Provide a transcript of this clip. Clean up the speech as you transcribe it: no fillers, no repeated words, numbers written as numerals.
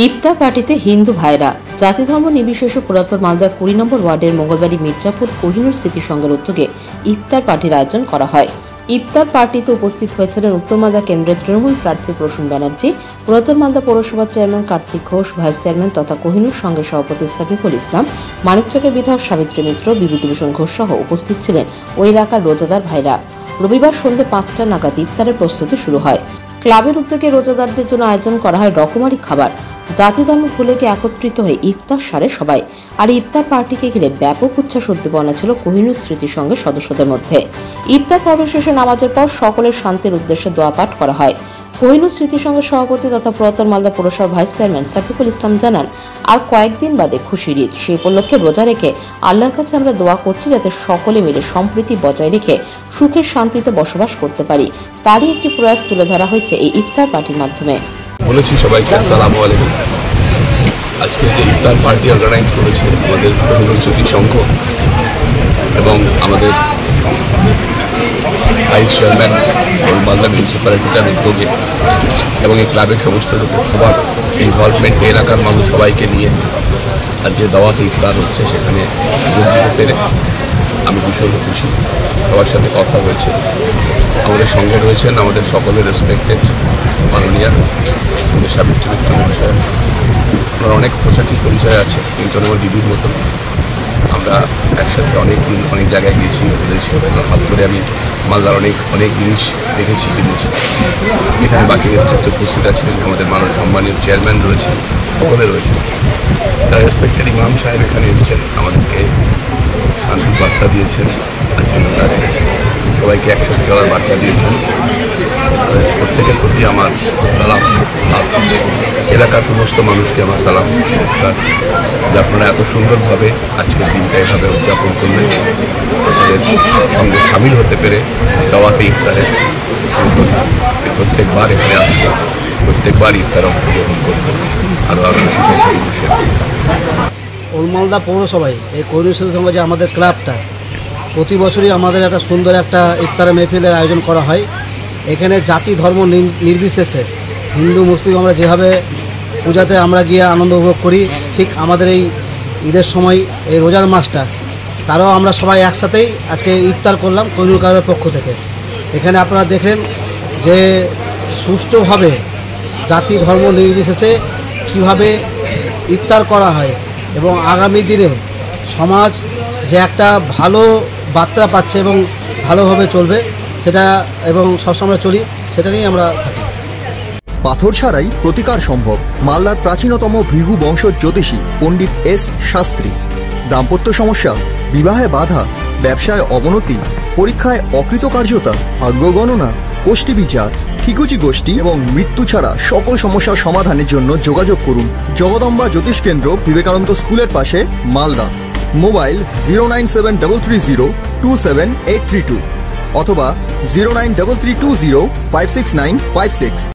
ইফতার পার্টিতে হিন্দু ভাইরা জাতি ধর্ম নির্বিশেষে পুরাতন মালদার 20 নম্বর ওয়ার্ডের মঙ্গলবাড়ি মির্জাপুর কোহিনুর স্মৃতি সংঘের উদ্যোগে ইফতার পার্টির আয়োজন করা হয়। ইফতার পার্টিতে উপস্থিত হয়েছিলেন উত্তর মালদা কেন্দ্রের তৃণমূল প্রার্থী প্রসূন ব্যানার্জি, পুরাতন মালদা পৌরসভার chairman Kartik Ghosh, vice chairman তথা কোহিনুর সংঘের সভাপতি সাবিকুল ইসলাম, মানিকচকের বিধায়ক সাবিত্রী মিত্র, বিভূতিভূষণ ঘোষ সহ উপস্থিত ছিলেন ওই এলাকার রোজাদার ভাইরা। রবিবার সন্ধ্যে 5টা নাগাদ ইফতারের প্রস্তুতি শুরু হয়। ক্লাবের উদ্যোগে রোজাদারদের জন্য আয়োজন করা হয় রকমারি খাবার। জাতি ধর্ম ভুলে গিয়ে একত্রিত হয়ে ইফতার সারে সবাই। আর ইফতার পার্টিকে ঘিরে ব্যাপক উচ্ছ্বাস উদ্দীপনা ছিল কোহিনুর স্মৃতি সংঘের সদস্যদের মধ্যে। ইফতার পর্ব শেষে নামাজের পর সকলের শান্তির উদ্দেশ্যে দোয়া পাঠ করা হয়। কোহিনুর স্মৃতি সংঘের সভাপতি তথা পুরাতন মালদা পৌরসভার ভাইস চেয়ারম্যান সাবিকুল ইসলাম জানান, আর কয়েকদিন বাদে খুশির ঈদ, সেই উপলক্ষে রোজা রেখে আল্লাহর কাছে আমরা দোয়া করছি যাতে সকলে মিলে সম্প্রীতি বজায় রেখে সুখের শান্তিতে বসবাস করতে পারি। তারই একটি প্রয়াস তুলে ধরা হয়েছে এই ইফতার পার্টির মাধ্যমে। বলেছি সবাইকে আসসালামু আলাইকুম। আজকে যে ইফতার পার্টি অর্গানাইজ করেছে আমাদের কোহিনুর স্মৃতি সংঘ এবং আমাদের ভাইস চেয়ারম্যান মালদা মিউনিসিপ্যালিটির উদ্যোগে এবং এই ক্লাবের সমস্ত লোকের সবার ইনভলভমেন্ট, এলাকার মানুষ সবাইকে নিয়ে আর যে দাওয়াতে ইফতার হচ্ছে সেখানে যোগ দিতে পেরে আমি ভীষণ খুশি। সবার সাথে কথা হয়েছে, আমাদের সঙ্গে রয়েছেন আমাদের সকলের রেসপেক্টেড মাননীয় সাবিত্রী মিত্র মহাশয়। ওনার অনেক পোশাকি পরিচয় আছে, কিন্তু আমার দিদির মতন আমরা একসাথে অনেক দিন অনেক জায়গায় গেছি, ঘুরেছি। হাত ধরে আমি মালদার অনেক জিনিস দেখেছি। এখানে বাকি নেতৃত্ব উপস্থিত আছেন, আমাদের মাননীয় সম্মানীয় চেয়ারম্যান রয়েছেন, সকলে রয়েছেন। তারা রেসপেক্টেড ইমাম সাহেব এখানে এসেছেন, আমাদেরকে শান্তির বার্তা দিয়েছেন। আজকে সবাইকে একসাথে চলার বার্তা দিয়েছেন। প্রত্যেকের প্রতি আমার সালাম, এলাকার সমস্ত মানুষকে আমার সালাম, নমস্কার। যে আপনারা এত সুন্দরভাবে আজকের দিনটা এভাবে উদযাপন করলেন, আপনাদের সঙ্গে সামিল হতে পেরে দাওয়াতে ইফতারে প্রত্যেকবার এখানে আসবো, প্রত্যেকবার ইফতারে অংশগ্রহণ করবো, আরও বেশি সংখ্যক মানুষের। মালদা পৌরসভায় এই কোহিনুর স্মৃতি সংঘ যে আমাদের ক্লাবটা, প্রতি বছরই আমাদের একটা সুন্দর একটা ইফতারে মেহফিলের আয়োজন করা হয়। এখানে জাতি ধর্ম নির্বিশেষে হিন্দু মুসলিম আমরা যেভাবে পূজাতে আমরা গিয়ে আনন্দ উপভোগ করি, ঠিক আমাদের এই ঈদের সময় এই রোজার মাসটা তারাও আমরা সবাই একসাথেই আজকে ইফতার করলাম কোহিনুর ক্লাবের পক্ষ থেকে। এখানে আপনারা দেখলেন যে সুষ্ঠুভাবে জাতি ধর্ম নির্বিশেষে কীভাবে ইফতার করা হয় এবং আগামী দিনে সমাজ যে একটা ভালো বার্তা পাচ্ছে এবং ভালোভাবে চলবে সেটা, এবং সবসময় চলি সেটা নিয়েই আমরা থাকি। পাথর ছাড়াই প্রতিকার সম্ভব। মালদার প্রাচীনতম ভৃগু বংশ জ্যোতিষী পণ্ডিত এস শাস্ত্রী। দাম্পত্য সমস্যা, বিবাহে বাধা, ব্যবসায় অবনতি, পরীক্ষায় অকৃতকার্যতা, ভাগ্য গণনা, কোষ্ঠী বিচার, ঠিকুচি গোষ্ঠী এবং মৃত্যু ছাড়া সকল সমস্যার সমাধানের জন্য যোগাযোগ করুন জগদম্বা জ্যোতিষ কেন্দ্র, বিবেকানন্দ স্কুলের পাশে, মালদা। মোবাইল 09730278332 অথবা 09332056956।